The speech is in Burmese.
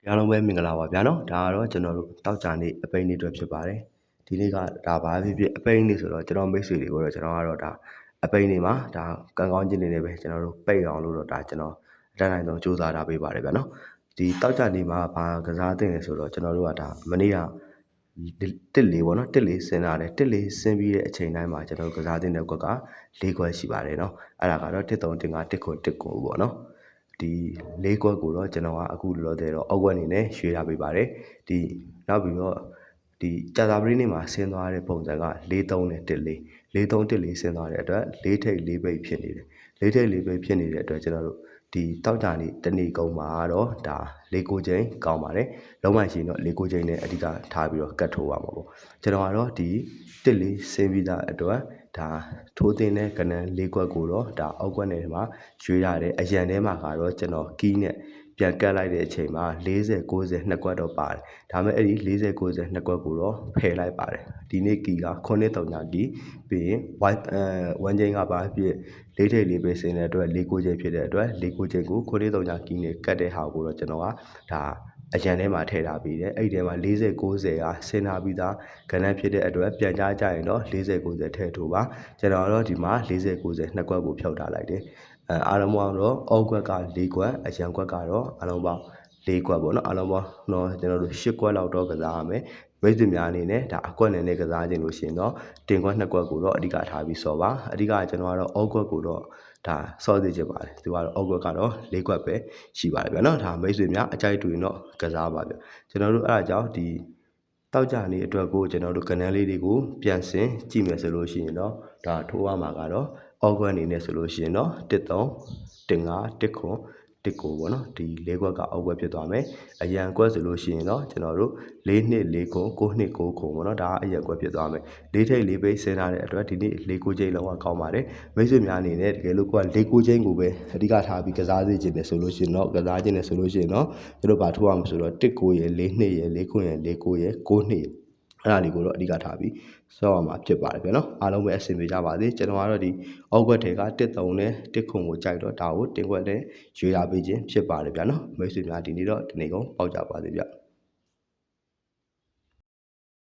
အားလုံးပဲမင်္ဂလာပါဗျာနော်ဒါကတော့ကျွန်တော်တို့တောက်ကြနေအပိန်းလေးတွေဖြစ်ပါတယ်ဒီနေ့ကဒါဘာဖြစ်ဖြစ်အပိန်းလေးဆိုတော့ကျွန်တော်မိတ်ဆွေတွေကိုတော့ကျွန်တော်ကတော့ဒါအပိန်းလေးမှာဒါကံကောင်းခြင်းတွေနဲ့ပဲကျွန်တော်တို့ပိတ်အောင်လို့တော့ဒါကျွန်တော်အတန်းတိုင်းတော့စူးစမ်းထားပေးပါတယ်ဗျာနော်ဒီတောက်ကြနေမှာဘာကစားသင့်လဲဆိုတော့ကျွန်တော်တို့ကဒါမနေ့ကတစ်လေးပေါ့နော်တစ်လေးဆင်းလာတယ်တစ်လေးဆင်းပြီးတဲ့အချိန်တိုင်းမှာကျွန်တော်တို့ကစားသင့်တဲ့ကွက်က၄ခွက်ရှိပါတယ်နော်အဲ့ဒါကတော့1 3 1 5 1 9 1 9ပေါ့နော်ဒီ၄ခွက်ကိုတော့ကျွန်တော်ကအခုလောလောဆယ်တော့အောက်ကွက်အနေနဲ့ရွှေ့ထားပေးပါတယ်ဒီနောက်ပြီးတော့ဒီကြာသာပတိနေ့မှာဆင်းသွားတဲ့ပုံစံက4 3နဲ့1 4 4 3 1 4ဆင်းသွားတဲ့အတွက်4ထိပ်4ပိတ်ဖြစ်နေတယ်4ထိပ်4ပိတ်ဖြစ်နေတဲ့အတွက်ကျွန်တော်တို့ဒီတောက်ကြနေတနေ့ကုန်းမှာတော့ဒါ၄-9ချိန်ကောင်းပါတယ်လုံးဝရှိရင်တော့၄-9ချိန်နဲ့အဓိကထားပြီးတော့ကတ်ထိုးပါမှာပေါ့ကျွန်တော်ကတော့ဒီ1 4ဆင်းပြီးသားအတွက်ဒါထိုးတင်တဲ့ကနန်း၄ခွက်ကိုတော့ဒါအောက်ကွက်နယ်မှာရွှေ့ရတယ်အရန်ထဲမှာကတော့ကျွန်တော်ကီးနဲ့ပြန်ကတ်လိုက်တဲ့အချိန်မှာ40 90 2ခွက်တော့ပါတယ်ဒါပေမဲ့အဲ့ဒီ40 90 2ခွက်ကိုတော့ဖယ်လိုက်ပါတယ်ဒီနေ့ကီက9 3ကီပြီးရင် 1ချိန်ကပါဖြစ်၄ထိပ်၄ပဲဆင်းတဲ့အတွက်၄ 9ချိန်ဖြစ်တဲ့အတွက်၄ 9ချိန်ကို9 3ကီနဲ့ကတ်တဲ့ဟာကိုတော့ကျွန်တော်ကဒါအရန်ထဲမှာထည့်ထားပြီးတယ်အဲ့ဒီထဲမှာ40 90ကဆင်းထားပြီးသားကဏ္ဍဖြစ်တဲ့အတွက်ပြန်ကြားကြရင်တော့40 90ထည့်ထိုးပါကျွန်တော်တော့ဒီမှာ40 90 2ခွက်ကိုဖြုတ်ထားလိုက်တယ်အားလုံးပေါင်းတော့အောက်ကွက်က4ခွက်အရန်ကွက်ကတော့အားလုံးပေါင်း4ခွက်ပေါ့နော်အားလုံးပေါင်းတော့ကျွန်တော်တို့10ခွက်လောက်တော့ကစားရမယ်မိတ်ဆွေများအနေနဲ့ဒါအကွက်နဲ့ကစားခြင်းလို့ရှိရင်တော့တင်ခွက်2ခွက်ကိုတော့အဓိကထားပြီးစော်ပါအဓိကကျွန်တော်ကတော့အောက်ကွက်ကိုတော့ဒါစောစေချင်ပါတယ်သူကတော့အောက်ကွက်ကတော့4ခွက်ပဲရှိပါတယ်ဗျာနော်ဒါမိတ်ဆွေများအကြိုက်တူရင်တော့ကစားပါဗျကျွန်တော်တို့အဲ့ဒါကြောင့်ဒီတောက်ကြနေအတွက်ကိုကျွန်တော်တို့ကဏ္ဍလေးတွေကိုပြန်ဆင်ကြည့်မယ်ဆိုလို့ရှိရင်တော့ဒါထိုးရမှာကတော့အောက်ကွက်အနေနဲ့ဆိုလို့ရှိရင်တော့1 3 1 5 1 9 1 9ပေါ့နော်ဒီ၄ခွက်ကအောက်ကွက်ဖြစ်သွားမယ်အရန်ကွက်ဆိုလို့ရှိရင်တော့ကျွန်တော်တို့4 2 4 9 9 2 9 9ပေါ့နော်ဒါအရန်ကွက်ဖြစ်သွားမယ်၄ထိပ်၄ပိတ်ဆင်းထားတဲ့အတွက်ဒီနေ့၄ 9ချိန်လုံးဝကောင်းပါတယ်မိတ်ဆွေများအနေနဲ့တကယ်လို့ကိုက၄ 9ချိန်ကိုပဲအဓိကထားပြီးကစားစေချင်တယ်ဆိုလို့ရှိရင်တော့ကစားခြင်းနဲ့ဆိုလို့ရှိရင်တော့တို့ဘာထိုးအောင်ဆိုတော့1 9ရယ်4 2ရယ်4 9ရယ်4 9ရယ်9 2ရယ်အဲ့ဒါလေးကိုတော့အဓိကထားပြီးစောက်ရမှာဖြစ်ပါတယ်ဗျာနော်အားလုံးပဲအဆင်ပြေကြပါစေကျွန်တော်ကတော့ဒီအောက်ကွက်ထဲက1 3နဲ့1 9ကိုကြိုက်တော့ဒါကိုတင်ခွက်နဲ့ရွေးရပေးခြင်းဖြစ်ပါတယ်ဗျာနော်မိတ်ဆွေများဒီနေ့တော့ဒီနေ့ကုန်ပေါက်ကြပါစေဗျာ